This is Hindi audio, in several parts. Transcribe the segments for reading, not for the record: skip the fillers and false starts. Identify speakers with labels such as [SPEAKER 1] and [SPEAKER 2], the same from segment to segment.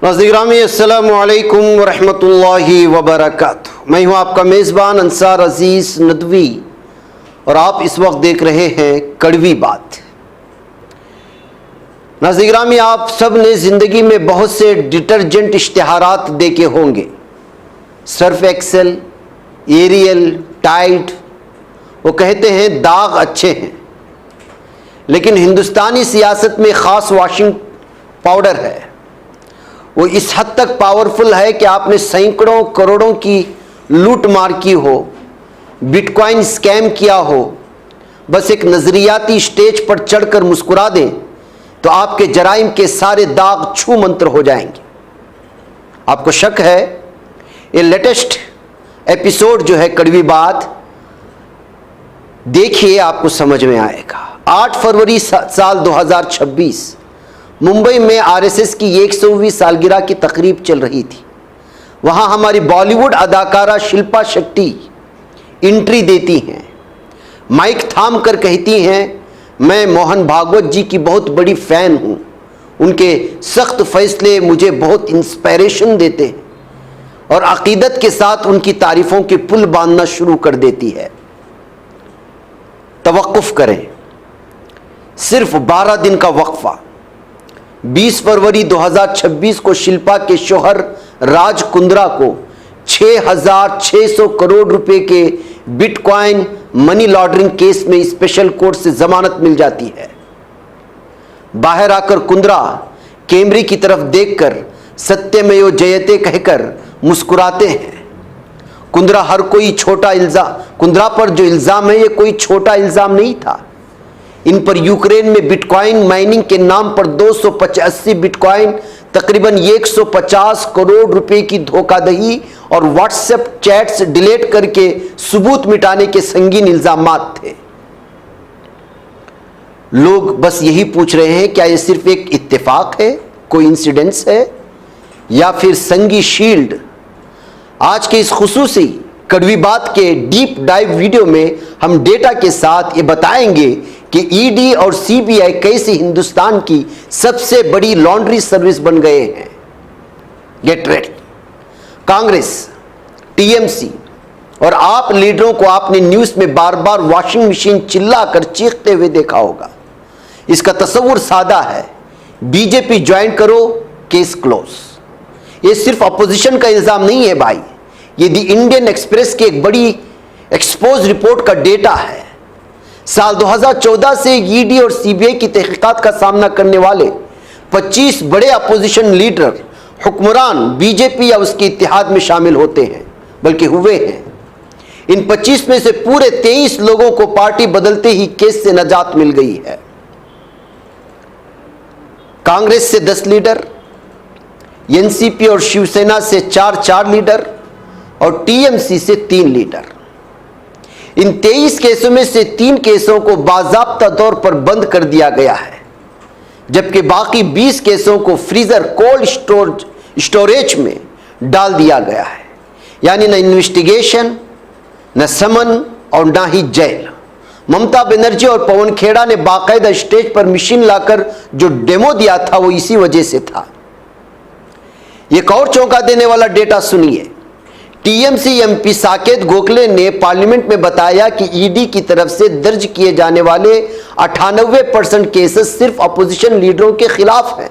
[SPEAKER 1] नाज़रीन अस्सलामु अलैकुम वरहमतुल्लाहि वबरकातुहू। मैं हूँ आपका मेज़बान अंसार अज़ीज़ नदवी और आप इस वक्त देख रहे हैं कड़वी बात। नाज़रीन आप सब ने ज़िंदगी में बहुत से डिटर्जेंट इश्तिहारात देखे होंगे, सर्फ एक्सेल, एरियल, टाइड। वो कहते हैं दाग अच्छे हैं, लेकिन हिंदुस्तानी सियासत में ख़ास वॉशिंग पाउडर है। वो इस हद तक पावरफुल है कि आपने सैकड़ों करोड़ों की लूट मार की हो, बिटकॉइन स्कैम किया हो, बस एक नज़रियाती स्टेज पर चढ़कर मुस्कुरा दें तो आपके जराइम के सारे दाग छू मंतर हो जाएंगे। आपको शक है? ये लेटेस्ट एपिसोड जो है कड़वी बात देखिए, आपको समझ में आएगा। 8 फरवरी साल 2026 मुंबई में आरएसएस की 100वीं सालगिरह की तकरीब चल रही थी। वहां हमारी बॉलीवुड अदाकारा शिल्पा शेट्टी एंट्री देती हैं, माइक थाम कर कहती हैं, मैं मोहन भागवत जी की बहुत बड़ी फ़ैन हूँ, उनके सख्त फैसले मुझे बहुत इंस्पिरेशन देते हैं, और अकीदत के साथ उनकी तारीफ़ों के पुल बांधना शुरू कर देती है। तवक्कुफ़ करें, सिर्फ 12 दिन का वक्फा। 20 फरवरी 2026 को शिल्पा के शौहर राज कुंद्रा को 6,600 करोड़ रुपए के बिटकॉइन मनी लॉन्ड्रिंग केस में स्पेशल कोर्ट से जमानत मिल जाती है। बाहर आकर कुंद्रा कैमरे की तरफ देखकर सत्यमेव जयते कहकर मुस्कुराते हैं। कुंद्रा पर जो इल्ज़ाम है, ये कोई छोटा इल्ज़ाम नहीं था। इन पर यूक्रेन में बिटकॉइन माइनिंग के नाम पर 285 बिटकॉइन, तकरीबन 150 करोड़ रुपए की धोखाधड़ी और व्हाट्सएप चैट्स डिलीट करके सबूत मिटाने के संगीन इल्जामात थे। लोग बस यही पूछ रहे हैं, क्या यह सिर्फ एक इत्तेफाक है, कोइंसिडेंस है, या फिर संगी शील्ड? आज के इस खुसूसी कड़वी बात के डीप डाइव वीडियो में हम डेटा के साथ ये बताएंगे कि ईडी और सीबीआई कैसे हिंदुस्तान की सबसे बड़ी लॉन्ड्री सर्विस बन गए हैं। Get ready. कांग्रेस, टीएमसी और आप लीडरों को आपने न्यूज में बार बार वॉशिंग मशीन चिल्लाकर चीखते हुए देखा होगा। इसका तस्वुर सादा है, बीजेपी ज्वाइन करो, केस क्लोज। ये सिर्फ अपोजिशन का इल्जाम नहीं है भाई, ये दी इंडियन एक्सप्रेस की एक बड़ी एक्सपोज रिपोर्ट का डेटा है। साल 2014 से ईडी और सीबीआई की तहकीकात का सामना करने वाले 25 बड़े अपोजिशन लीडर हुक्मरान बीजेपी या उसके इत्तेहाद में शामिल होते हैं, बल्कि हुए हैं। इन 25 में से पूरे 23 लोगों को पार्टी बदलते ही केस से नजात मिल गई है। कांग्रेस से 10 लीडर, एनसीपी और शिवसेना से 4 लीडर और टीएमसी से 3 लीडर। इन 23 केसों में से 3 केसों को बाज़ाब्ता तौर पर बंद कर दिया गया है, जबकि बाकी 20 केसों को फ्रीजर कोल्ड स्टोरेज में डाल दिया गया है। यानी न इन्वेस्टिगेशन, न समन और ना ही जेल। ममता बनर्जी और पवन खेड़ा ने बाकायदा स्टेज पर मशीन लाकर जो डेमो दिया था, वो इसी वजह से था। एक और चौंका देने वाला डेटा सुनिए। टीएमसी एमपी साकेत गोखले ने पार्लियामेंट में बताया कि ईडी की तरफ से दर्ज किए जाने वाले 98% केसेस सिर्फ अपोजिशन लीडरों के खिलाफ हैं।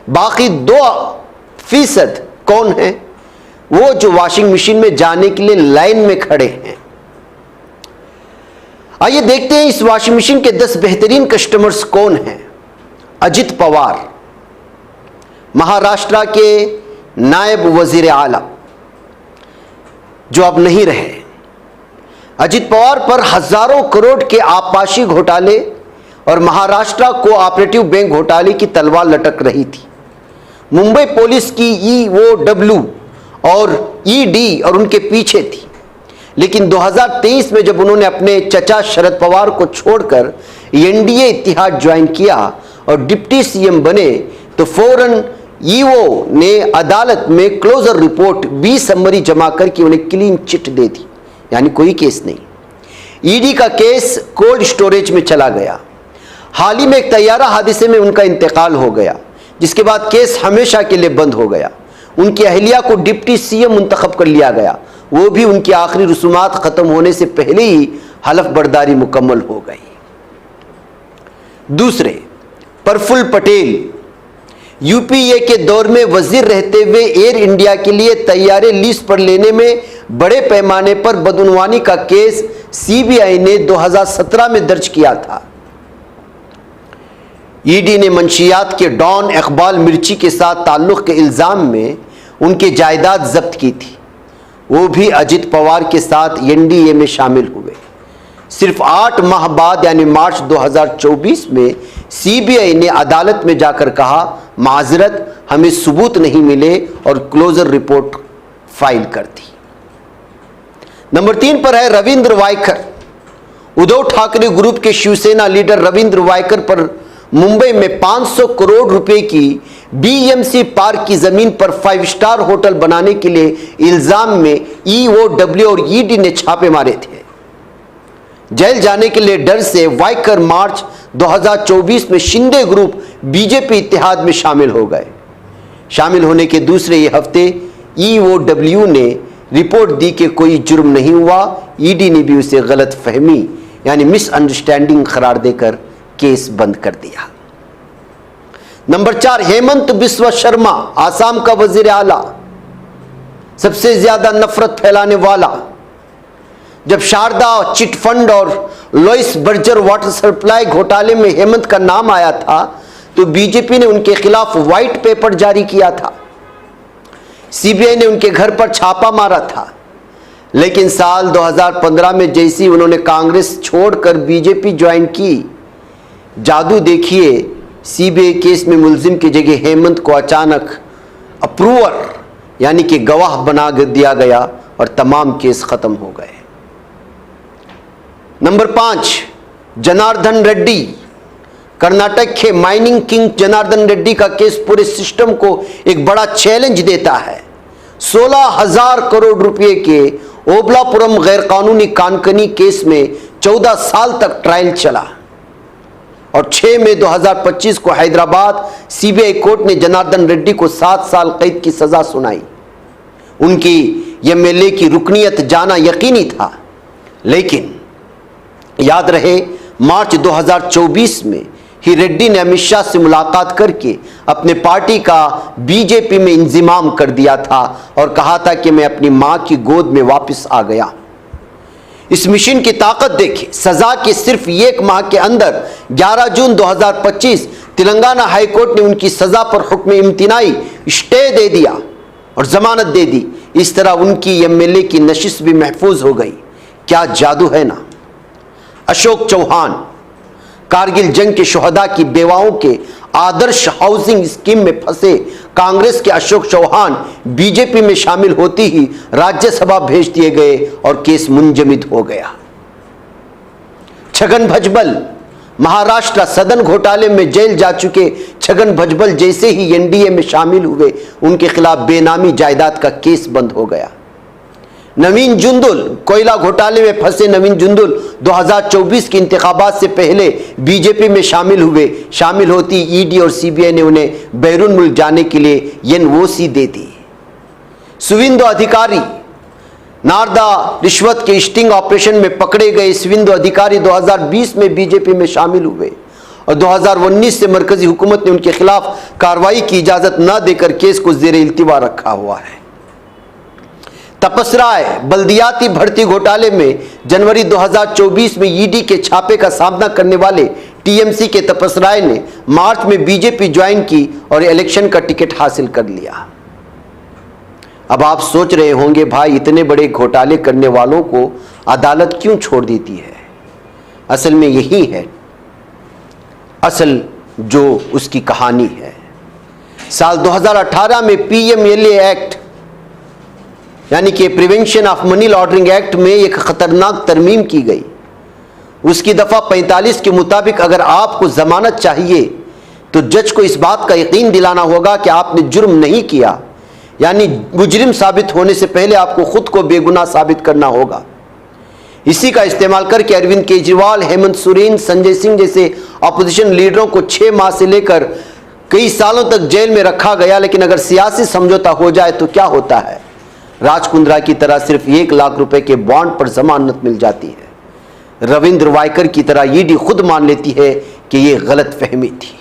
[SPEAKER 1] बाकी 2% कौन है? वो जो वॉशिंग मशीन में जाने के लिए लाइन में खड़े हैं। आइए देखते हैं इस वॉशिंग मशीन के 10 बेहतरीन कस्टमर्स कौन हैं। अजित पवार, महाराष्ट्र के नायब वजीर आला, जो अब नहीं रहे। अजित पवार पर हजारों करोड़ के आपाशी घोटाले और महाराष्ट्र कोऑपरेटिव बैंक घोटाले की तलवार लटक रही थी। मुंबई पुलिस की ईओडब्ल्यू और ईडी और उनके पीछे थी, लेकिन 2023 में जब उन्होंने अपने चचा शरद पवार को छोड़कर एनडीए इत्तेहाद ज्वाइन किया और डिप्टी सीएम बने, तो फौरन ईओ ने अदालत में क्लोजर रिपोर्ट 20 समरी जमा करके उन्हें क्लीन चिट दे दी, यानी कोई केस नहीं। ईडी का केस कोल्ड स्टोरेज में चला गया। हाल ही में एक तैयारा हादसे में उनका इंतकाल हो गया। जिसके बाद केस हमेशा के लिए बंद हो गया। उनकी अहलिया को डिप्टी सीएम मुंतखब कर लिया गया, वो भी उनकी आखिरी रसूमात खत्म होने से पहले ही हलफ बर्दारी मुकम्मल हो गई। दूसरे, प्रफुल्ल पटेल यूपीए के दौर में वजीर रहते हुए एयर इंडिया के लिए तैयारे लीज पर लेने में बड़े पैमाने पर बदउनवानी का केस सीबीआई ने 2017 में दर्ज किया था। ईडी ने मंशियात के डॉन इकबाल मिर्ची के साथ ताल्लुक के इल्जाम में उनकी जायदाद जब्त की थी, वो भी अजित पवार के साथ एनडीए में शामिल हुए। सिर्फ 8 माह बाद यानी मार्च 2024 में सीबीआई ने अदालत में जाकर कहा, माजरत, हमें सबूत नहीं मिले, और क्लोजर रिपोर्ट फाइल कर दी। नंबर 3 पर है रविंद्र वायकर। उद्धव ठाकरे ग्रुप के शिवसेना लीडर रविंद्र वायकर पर मुंबई में 500 करोड़ रुपए की बीएमसी पार्क की जमीन पर 5 स्टार होटल बनाने के लिए इल्जाम में ईओडब्ल्यू और ईडी ने छापे मारे थे। जेल जाने के लिए डर से वायकर मार्च 2024 में शिंदे ग्रुप बीजेपी इत्तेहाद में शामिल हो गए। शामिल होने के दूसरे ही हफ्ते ईओडब्ल्यू ने रिपोर्ट दी कि कोई जुर्म नहीं हुआ। ईडी ने भी उसे गलत फहमी यानी मिसअंडरस्टैंडिंग करार देकर केस बंद कर दिया। नंबर 4, हेमंत बिस्वा शर्मा, आसाम का वजीर आला, सबसे ज्यादा नफरत फैलाने वाला। जब शारदा चिट फंड और लॉइस बर्जर वाटर सप्लाई घोटाले में हेमंत का नाम आया था तो बीजेपी ने उनके खिलाफ व्हाइट पेपर जारी किया था। सीबीआई ने उनके घर पर छापा मारा था, लेकिन साल 2015 में जैसी उन्होंने कांग्रेस छोड़कर बीजेपी ज्वाइन की, जादू देखिए, सीबीआई केस में मुलजिम की जगह हेमंत को अचानक अप्रूवर यानी कि गवाह बना दिया गया और तमाम केस खत्म हो गए। नंबर 5, जनार्दन रेड्डी। कर्नाटक के माइनिंग किंग जनार्दन रेड्डी का केस पूरे सिस्टम को एक बड़ा चैलेंज देता है। 16,000 करोड़ रुपए के ओबलापुरम गैरकानूनी कानकनी केस में 14 साल तक ट्रायल चला और 6 मई 2025 को हैदराबाद सीबीआई कोर्ट ने जनार्दन रेड्डी को 7 साल कैद की सजा सुनाई। उनकी एमएलए की रुकनीयत जाना यकीनी था, लेकिन याद रहे मार्च 2024 में ही रेड्डी ने अमित शाह से मुलाकात करके अपने पार्टी का बीजेपी में इंजिमाम कर दिया था और कहा था कि मैं अपनी मां की गोद में वापस आ गया। इस मिशन की ताकत देखिए, सजा के सिर्फ 1 माह के अंदर 11 जून 2025 तेलंगाना हाईकोर्ट ने उनकी सजा पर हुक्म इम्तिनाई स्टे दे दिया और जमानत दे दी। इस तरह उनकी एमएलए की नशिस्त भी महफूज हो गई। क्या जादू है ना। अशोक चौहान, कारगिल जंग के शोहदा की बेवाओं के आदर्श हाउसिंग स्कीम में फंसे कांग्रेस के अशोक चौहान बीजेपी में शामिल होती ही राज्यसभा भेज दिए गए और केस मुंजमद हो गया। छगन भुजबल, महाराष्ट्र सदन घोटाले में जेल जा चुके छगन भुजबल जैसे ही एनडीए में शामिल हुए, उनके खिलाफ बेनामी जायदाद का केस बंद हो गया। नवीन जुंदुल, कोयला घोटाले में फंसे नवीन जुंदुल 2024 के इंतखाबात से पहले बीजेपी में शामिल होती ईडी और सीबीआई ने उन्हें बैरून मुल्क जाने के लिए एनओसी दे दी। सुविंदु अधिकारी, नारदा रिश्वत के स्टिंग ऑपरेशन में पकड़े गए सुविंदु अधिकारी 2020 में बीजेपी में शामिल हुए और 2019 से मरकजी हुकूमत ने उनके खिलाफ कार्रवाई की इजाजत न देकर केस को जेर इल्तिवा रखा हुआ है। तपस राय, बल्दियाती भर्ती घोटाले में जनवरी 2024 में ईडी के छापे का सामना करने वाले टीएमसी के तपस राय ने मार्च में बीजेपी ज्वाइन की और इलेक्शन का टिकट हासिल कर लिया। अब आप सोच रहे होंगे, भाई इतने बड़े घोटाले करने वालों को अदालत क्यों छोड़ देती है। असल में यही है असल जो उसकी कहानी है। साल 2018 में पीएमएलए एक्ट यानी कि prevention of money laundering act में एक खतरनाक तरमीम की गई। उसकी दफा 45 के मुताबिक अगर आपको जमानत चाहिए तो जज को इस बात का यकीन दिलाना होगा कि आपने जुर्म नहीं किया, यानी मुजरिम साबित होने से पहले आपको खुद को बेगुनाह साबित करना होगा। इसी का इस्तेमाल करके अरविंद केजरीवाल, हेमंत सोरेन, संजय सिंह जैसे अपोजिशन लीडरों को 6 माह से लेकर कई सालों तक जेल में रखा गया, लेकिन अगर सियासी समझौता हो जाए तो क्या होता है? राज कुंद्रा की तरह सिर्फ 1 लाख रुपए के बॉन्ड पर जमानत मिल जाती है। रविंद्र वायकर की तरह ईडी खुद मान लेती है कि यह गलत फहमी थी।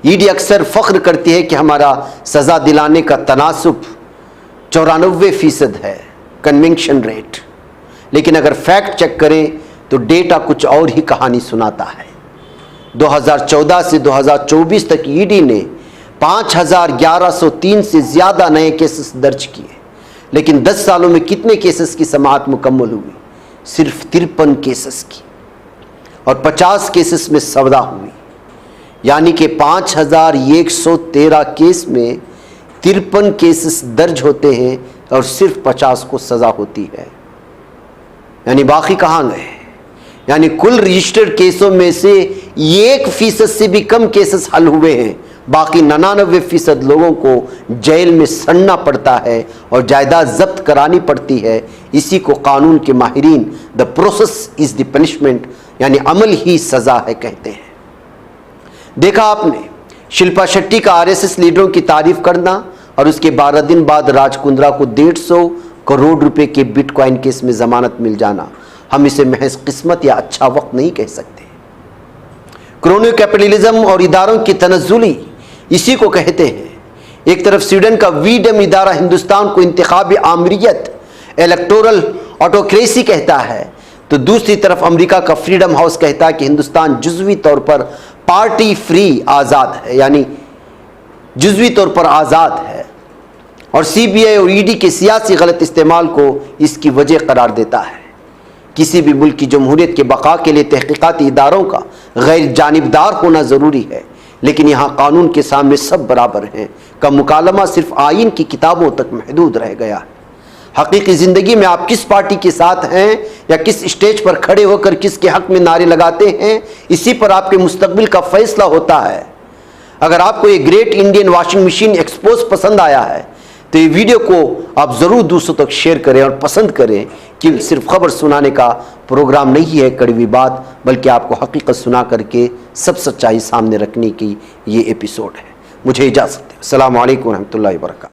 [SPEAKER 1] ईडी अक्सर फख्र करती है कि हमारा सजा दिलाने का तनासुब 94% है, कन्विक्शन रेट, लेकिन अगर फैक्ट चेक करें तो डेटा कुछ और ही कहानी सुनाता है। 2014 से 2024 तक ईडी ने 5103 से ज्यादा नए केसेस दर्ज किए, लेकिन 10 सालों में कितने केसेस की समाअत मुकम्मल हुई? सिर्फ 53 केसेस की, और 50 केसेस में सवदा हुई, यानी कि 5113 केस में 53 केसेस दर्ज होते हैं और सिर्फ 50 को सजा होती है। यानी बाकी कहां गए? यानी कुल रजिस्टर्ड केसों में से 1% से भी कम केसेस हल हुए हैं। बाकी 99% लोगों को जेल में सड़ना पड़ता है और जायदाद जब्त करानी पड़ती है। इसी को कानून के माहिरीन the process is the punishment, यानी अमल ही सजा है कहते हैं। देखा आपने शिल्पा शेट्टी का आरएसएस लीडरों की तारीफ करना और उसके 12 दिन बाद राज कुंद्रा को 150 करोड़ रुपए के बिटकॉइन केस में जमानत मिल जाना। हम इसे महज किस्मत या अच्छा वक्त नहीं कह सकते। क्रोनियो कैपिटलिज्म और इदारों की तनज़्ज़ुली इसी को कहते हैं। एक तरफ स्वीडन का वीडम इदारा हिंदुस्तान को इंतखाबी आमरीयत, इलेक्टोरल ऑटोक्रेसी कहता है, तो दूसरी तरफ अमेरिका का फ्रीडम हाउस कहता है कि हिंदुस्तान जुज़वी तौर पर पार्टी फ्री आज़ाद है, यानी जुज़वी तौर पर आज़ाद है, और सीबीआई और ईडी के सियासी गलत इस्तेमाल को इसकी वजह करार देता है। किसी भी मुल्क की जमहूरियत के बका के लिए तहकीकाती इदारों का गैर जानिबदार होना ज़रूरी है, लेकिन यहाँ कानून के सामने सब बराबर हैं का मुकालमा सिर्फ आइन की किताबों तक महदूद रह गया है। हकीकी ज़िंदगी में आप किस पार्टी के साथ हैं या किस स्टेज पर खड़े होकर किसके हक में नारे लगाते हैं, इसी पर आपके मुस्तकबिल का फैसला होता है। अगर आपको ये great Indian washing machine expose पसंद आया है तो ये वीडियो को आप ज़रूर दूसरों तक शेयर करें और पसंद करें, कि सिर्फ खबर सुनाने का प्रोग्राम नहीं है कड़वी बात, बल्कि आपको हकीकत सुना करके सब सच्चाई सामने रखने की ये एपिसोड है। मुझे इजाज़त दें। अस्सलामु अलैकुम रहमतुल्लाहि व बरकातहू।